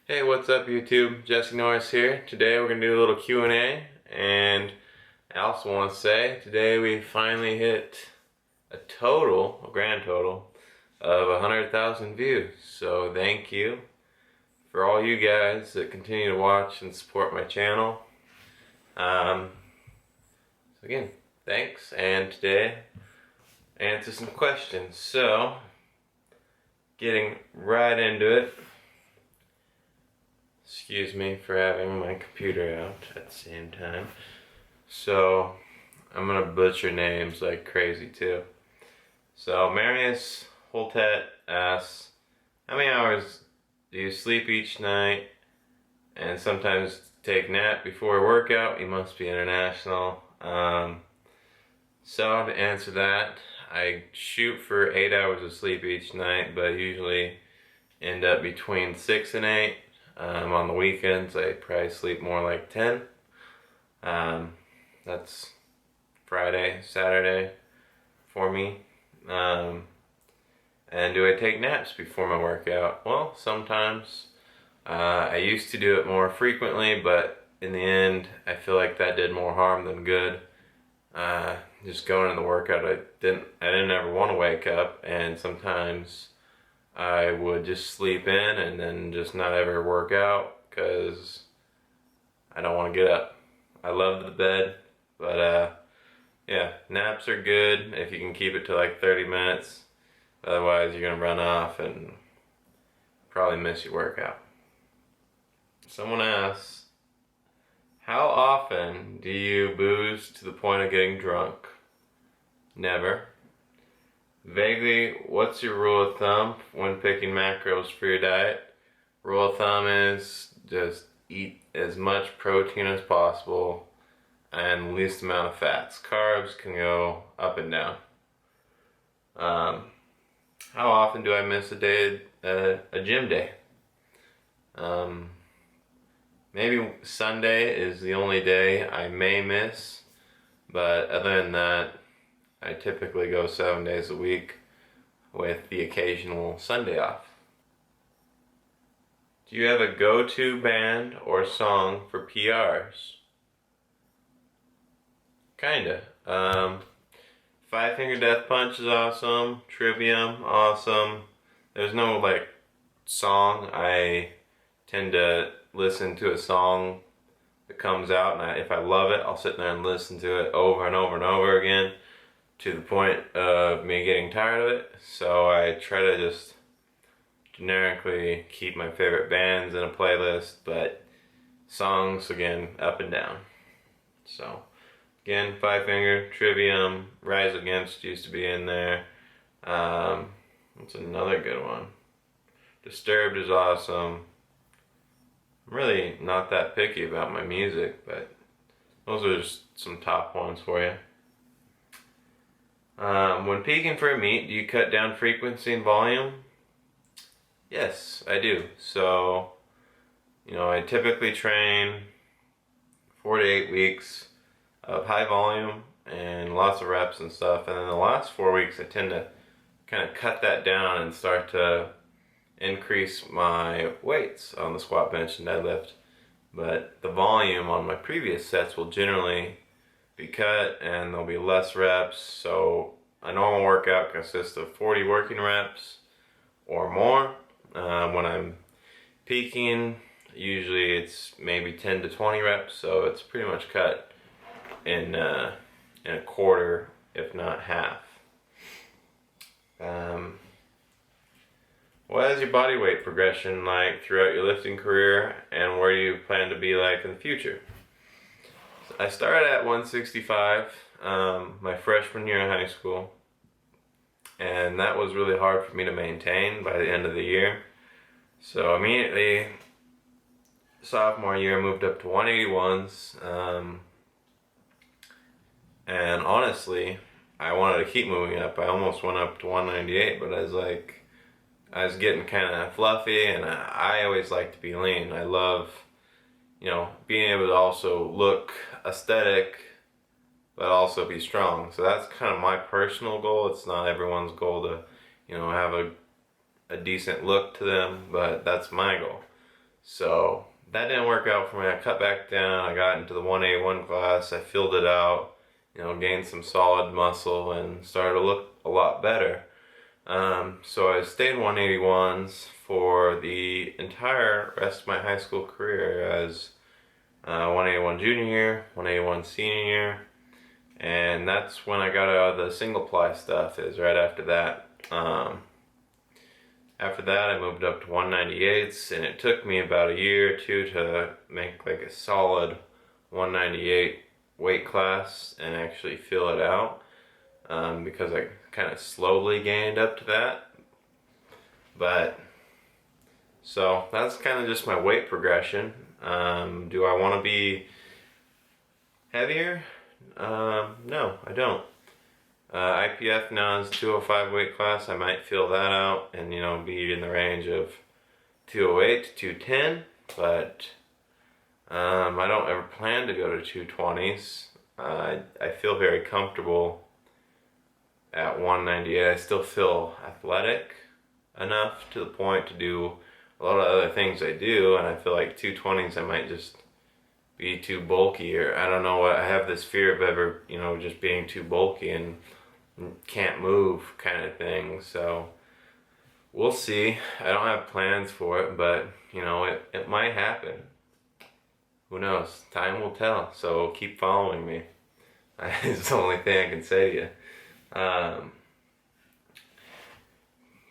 Hey, what's up YouTube? Jesse Norris here. Today we're going to do a little Q&A, and I also want to say today we finally hit a grand total of 100,000 views. So thank you for all you guys that continue to watch and support my channel. So again, thanks, and today answer some questions. So getting right into it. Excuse me for having my computer out at the same time. So, I'm gonna butcher names like crazy too. So, Marius Holtet asks, how many hours do you sleep each night and sometimes take nap before a workout? You must be international. So, to answer that, I shoot for 8 hours of sleep each night, but usually end up between 6 and 8. On the weekends, I probably sleep more like 10. That's Friday, Saturday for me. And do I take naps before my workout? Well, sometimes. I used to do it more frequently, but in the end, I feel like that did more harm than good. Just going in the workout, I didn't ever want to wake up, and sometimes I would just sleep in and then just not ever work out because I don't want to get up. I love the bed, but yeah, naps are good if you can keep it to like 30 minutes. Otherwise, you're going to run off and probably miss your workout. Someone asks, how often do you booze to the point of getting drunk? Never. Vaguely, what's your rule of thumb when picking macros for your diet? Rule of thumb is just eat as much protein as possible and the least amount of fats. Carbs can go up and down. How often do I miss a gym day? Maybe Sunday is the only day I may miss, but other than that, I typically go 7 days a week with the occasional Sunday off. Do you have a go-to band or song for PRs? Kinda. Five Finger Death Punch is awesome. Trivium, awesome. There's no like song. I tend to listen to a song that comes out, and if I love it, I'll sit there and listen to it over and over and over again, to the point of me getting tired of it. So I try to just generically keep my favorite bands in a playlist, but songs, again, up and down. So again, Five Finger, Trivium, Rise Against used to be in there. What's another good one? Disturbed is awesome. I'm really not that picky about my music, but those are just some top ones for you. When peaking for a meet, do you cut down frequency and volume? Yes, I do. So, I typically train 4 to 8 weeks of high volume and lots of reps and stuff, and then the last 4 weeks I tend to kind of cut that down and start to increase my weights on the squat, bench, and deadlift. But the volume on my previous sets will generally be cut and there'll be less reps. So a normal workout consists of 40 working reps or more. When I'm peaking, usually it's maybe 10 to 20 reps, so it's pretty much cut in a quarter, if not half. What is your body weight progression like throughout your lifting career, and where do you plan to be like in the future? So I started at 165 my freshman year in high school, and that was really hard for me to maintain by the end of the year. So immediately, sophomore year, I moved up to 181s, and honestly, I wanted to keep moving up. I almost went up to 198, but I was getting kind of fluffy, and I always like to be lean. I love, being able to also look aesthetic, but also be strong. So that's kind of my personal goal. It's not everyone's goal to, have a decent look to them, but that's my goal. So that didn't work out for me. I cut back down. I got into the 181 class. I filled it out, gained some solid muscle and started to look a lot better. So I stayed 181s for the entire rest of my high school career as 181 junior year, 181 senior year, and that's when I got out of the single ply stuff, is right after that. After that I moved up to 198s, and it took me about a year or two to make like a solid 198 weight class and actually fill it out, because I kind of slowly gained up to that. But so that's kind of just my weight progression. Do I want to be heavier? No, I don't. IPF now is 205 weight class. I might fill that out and be in the range of 208 to 210, but I don't ever plan to go to 220s. I feel very comfortable at 198. I still feel athletic enough to the point to do a lot of other things I do, and I feel like 220s I might just be too bulky, or I don't know what, I have this fear of ever, just being too bulky and can't move kind of thing. So we'll see. I don't have plans for it, but it might happen. Who knows? Time will tell. So keep following me. It's the only thing I can say to you.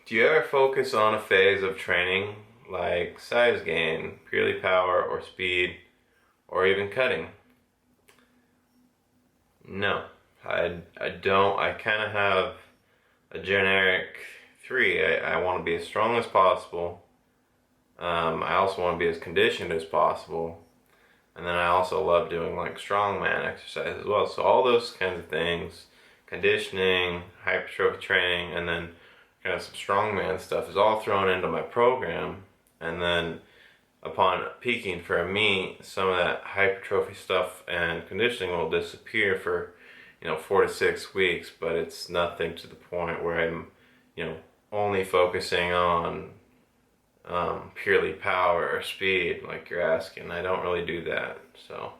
Do you ever focus on a phase of training like size gain, purely power or speed, or even cutting? No, I don't. I kind of have a generic three. I want to be as strong as possible. I also want to be as conditioned as possible. And then I also love doing like strongman exercise as well. So all those kinds of things, conditioning, hypertrophy training, and then kind of some strongman stuff is all thrown into my program. And then upon peaking for a meet, some of that hypertrophy stuff and conditioning will disappear for 4 to 6 weeks, but it's nothing to the point where I'm only focusing on purely power or speed like you're asking. I don't really do that. So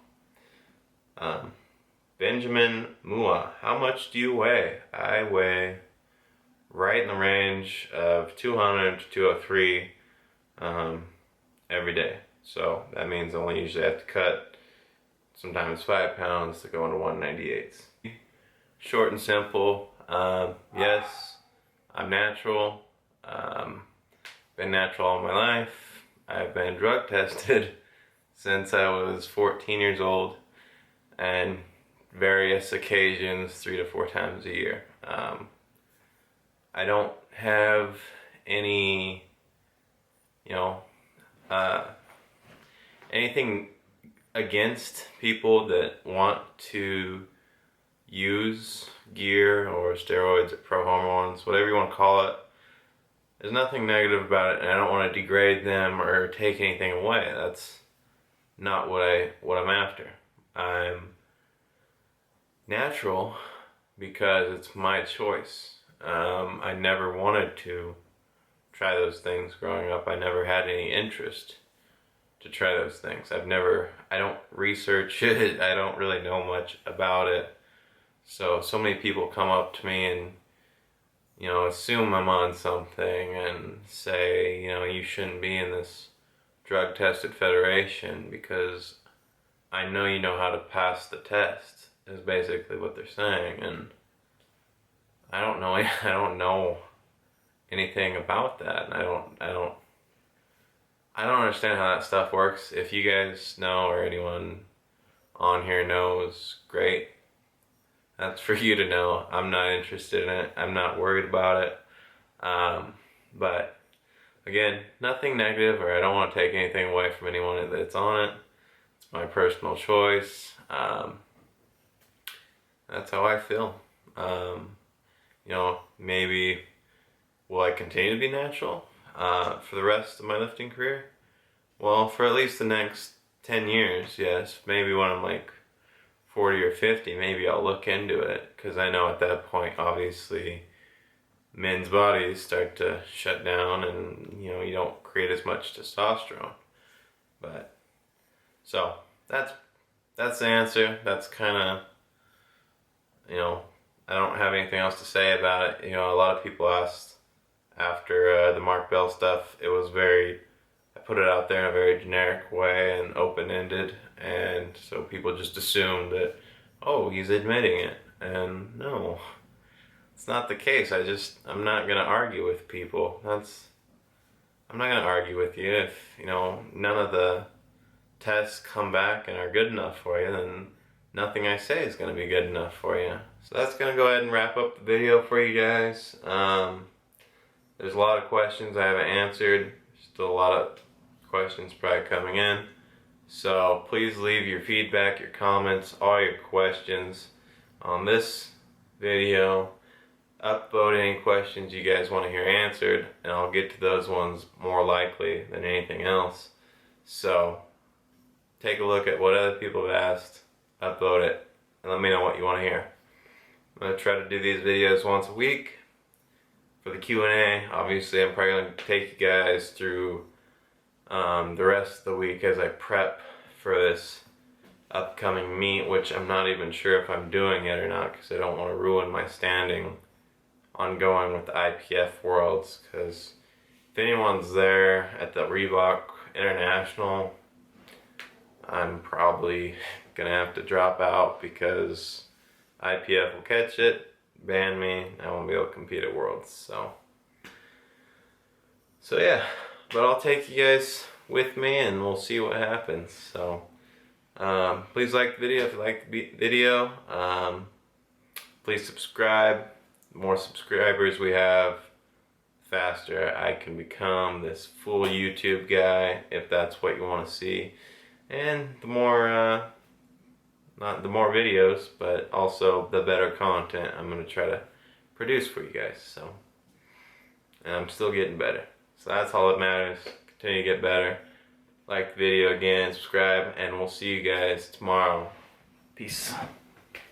Benjamin Mua, how much do you weigh? I weigh right in the range of 200 to 203 every day. So that means I only usually have to cut sometimes 5 pounds to go into 198s. Short and simple. Yes, I'm natural. Been natural all my life. I've been drug tested since I was 14 years old, and various occasions 3 to 4 times a year. I don't have any, anything against people that want to use gear or steroids or pro hormones, whatever you want to call it. There's nothing negative about it, and I don't want to degrade them or take anything away. That's not what I'm after. I'm natural because it's my choice. I never wanted to try those things growing up. I never had any interest to try those things. I don't research it. I don't really know much about it. So many people come up to me and assume I'm on something and say, you shouldn't be in this drug-tested federation because I know you know how to pass the test, is basically what they're saying. And I don't know anything about that. And I don't understand how that stuff works. If you guys know, or anyone on here knows, great. That's for you to know. I'm not interested in it. I'm not worried about it. But again, nothing negative, or I don't want to take anything away from anyone that's on it. It's my personal choice. That's how I feel. Maybe will I continue to be natural for the rest of my lifting career? Well, for at least the next 10 years, yes. Maybe when I'm like 40 or 50, maybe I'll look into it, because I know at that point, obviously, men's bodies start to shut down and, you don't create as much testosterone. But so that's the answer. That's kind of, you know, I don't have anything else to say about it. You know, a lot of people asked after the Mark Bell stuff. It was I put it out there in a very generic way and open-ended, and so people just assumed that, oh, he's admitting it. And no, it's not the case. I'm not gonna argue with people. I'm not gonna argue with you. If, you know, none of the tests come back and are good enough for you, then nothing I say is gonna be good enough for you. So that's gonna go ahead and wrap up the video for you guys. There's a lot of questions I haven't answered. Still a lot of questions probably coming in. So please leave your feedback, your comments, all your questions on this video. Upvote any questions you guys want to hear answered, and I'll get to those ones more likely than anything else. So take a look at what other people have asked, upvote it, and let me know what you want to hear. I'm going to try to do these videos once a week. For the Q&A, obviously I'm probably going to take you guys through the rest of the week as I prep for this upcoming meet, which I'm not even sure if I'm doing it or not, because I don't want to ruin my standing on going with the IPF Worlds. Because if anyone's there at the Reebok International, I'm probably gonna have to drop out because IPF will catch it, ban me, I won't be able to compete at Worlds. So yeah, but I'll take you guys with me and we'll see what happens. So please like the video if you like the video. Please subscribe. The more subscribers we have, the faster I can become this full YouTube guy, if that's what you want to see. And the more not the more videos, but also the better content I'm going to try to produce for you guys. So, and I'm still getting better. So that's all that matters. Continue to get better. Like the video again, subscribe, and we'll see you guys tomorrow. Peace.